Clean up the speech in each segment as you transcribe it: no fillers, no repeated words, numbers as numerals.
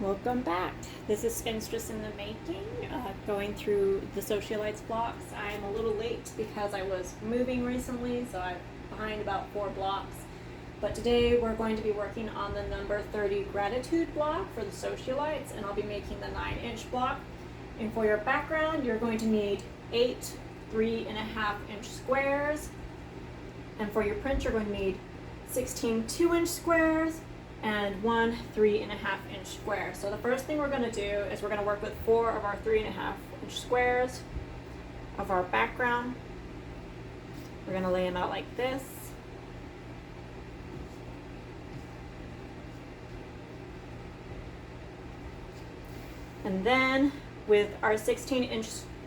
Welcome back. This is Spinstress in the Making, going through the Sewcialites blocks. I'm a little late because I was moving recently, so I'm behind about 4 blocks. But today we're going to be working on the number 30 gratitude block for the Sewcialites, and I'll be making the 9-inch block. And for your background, you're going to need 8 3.5-inch squares. And for your print, you're going to need 16 2-inch squares and 1 3.5-inch square. So the first thing we're going to do is we're going to work with 4 of our 3.5-inch squares of our background. We're going to lay them out like this. And then with our 16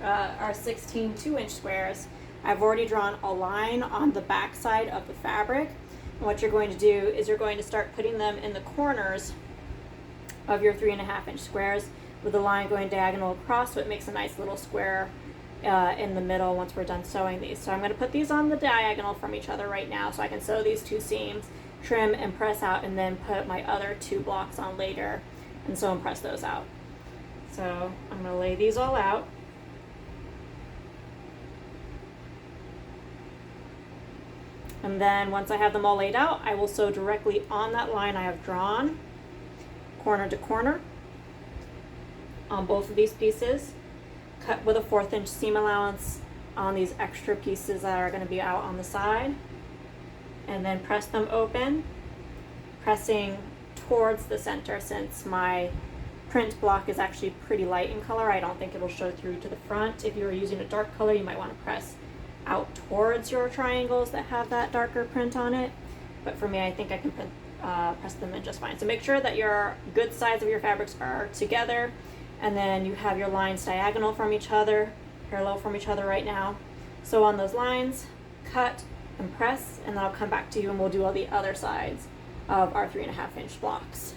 2-inch squares, I've already drawn a line on the back side of the fabric. And what you're going to do is you're going to start putting them in the corners of your 3.5-inch squares with the line going diagonal across, so it makes a nice little square in the middle once we're done sewing these. So I'm going to put these on the diagonal from each other right now so I can sew these 2 seams, trim and press out, and then put my other 2 blocks on later and sew and press those out. So I'm going to lay these all out. And then once I have them all laid out, I will sew directly on that line I have drawn, corner to corner, on both of these pieces. Cut with a 1/4-inch seam allowance on these extra pieces that are going to be out on the side. And then press them open, pressing towards the center. Since my print block is actually pretty light in color, I don't think it'll show through to the front. If you were using a dark color, you might want to press out towards your triangles that have that darker print on it, but for me, I think I can press them in just fine. So make sure that your good sides of your fabrics are together, and then you have your lines diagonal from each other, parallel from each other right now. So on those lines, cut and press, and then I'll come back to you and we'll do all the other sides of our 3.5-inch blocks.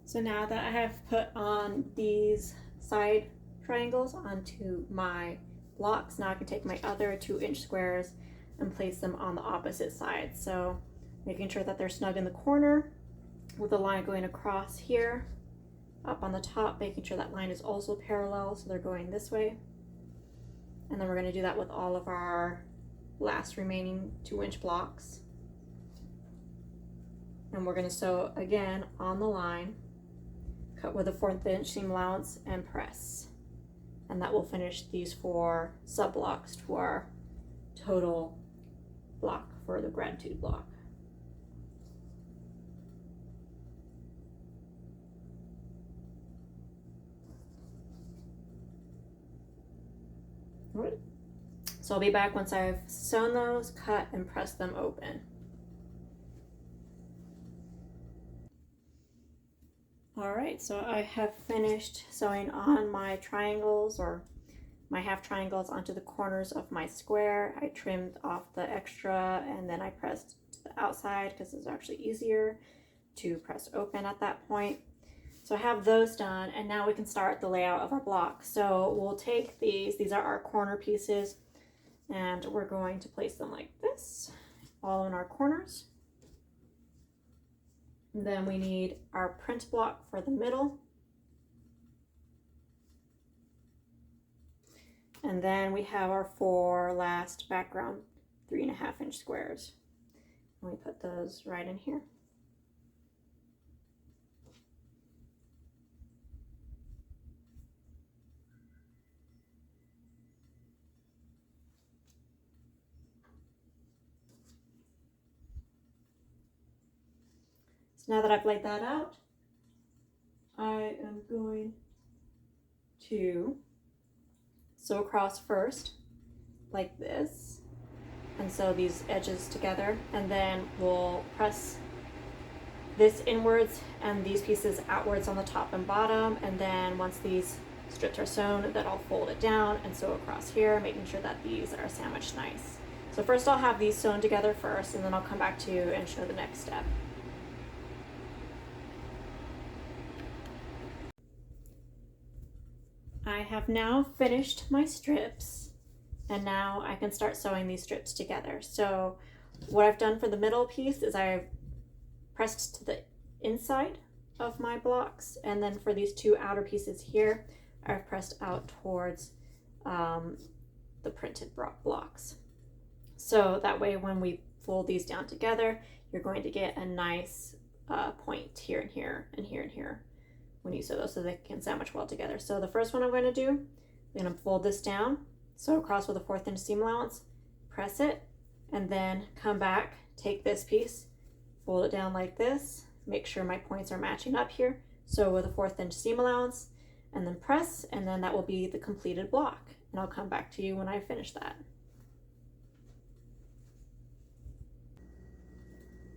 So now that I have put on these side triangles onto my blocks, now I can take my other 2-inch squares and place them on the opposite side. So making sure that they're snug in the corner with the line going across here, up on the top, making sure that line is also parallel so they're going this way. And then we're going to do that with all of our last remaining 2-inch blocks. And we're going to sew again on the line, cut with a 1/4-inch seam allowance, and press. And that will finish these 4 sub blocks to our total block for the gratitude block. All right. So I'll be back once I've sewn those, cut, and pressed them open. All right, so I have finished sewing on my triangles, or my half triangles, onto the corners of my square. I trimmed off the extra and then I pressed to the outside because it's actually easier to press open at that point. So I have those done, and now we can start the layout of our block. So we'll take these are our corner pieces, and we're going to place them like this, all in our corners. And then we need our print block for the middle. And then we have our 4 last background 3.5-inch squares. And we put those right in here. So now that I've laid that out, I am going to sew across first, like this, and sew these edges together, and then we'll press this inwards and these pieces outwards on the top and bottom, and then once these strips are sewn, then I'll fold it down and sew across here, making sure that these are sandwiched nice. So first I'll have these sewn together first, and then I'll come back to you and show the next step. I have now finished my strips, and now I can start sewing these strips together. So what I've done for the middle piece is I've pressed to the inside of my blocks, and then for these two outer pieces here, I've pressed out towards the printed blocks. So that way when we fold these down together, you're going to get a nice point here and here and here and here when you sew those, so they can sandwich well together. So the first one I'm going to do, I'm going to fold this down, sew across with a 1/4 inch seam allowance, press it, and then come back, take this piece, fold it down like this, make sure my points are matching up here, sew with a 1/4 inch seam allowance, and then press, and then that will be the completed block. And I'll come back to you when I finish that.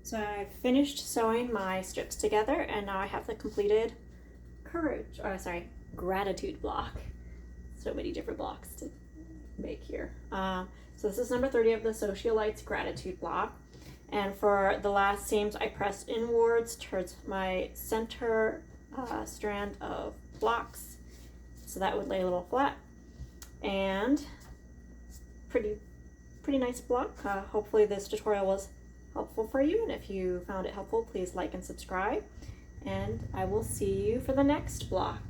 So I've finished sewing my strips together, and now I have the completed gratitude block. So many different blocks to make here. So this is number 30 of the Sewcialites gratitude block. And for the last seams, I pressed inwards towards my center strand of blocks, so that would lay a little flat. And pretty nice block. Hopefully this tutorial was helpful for you, and if you found it helpful, please like and subscribe, and I will see you for the next block.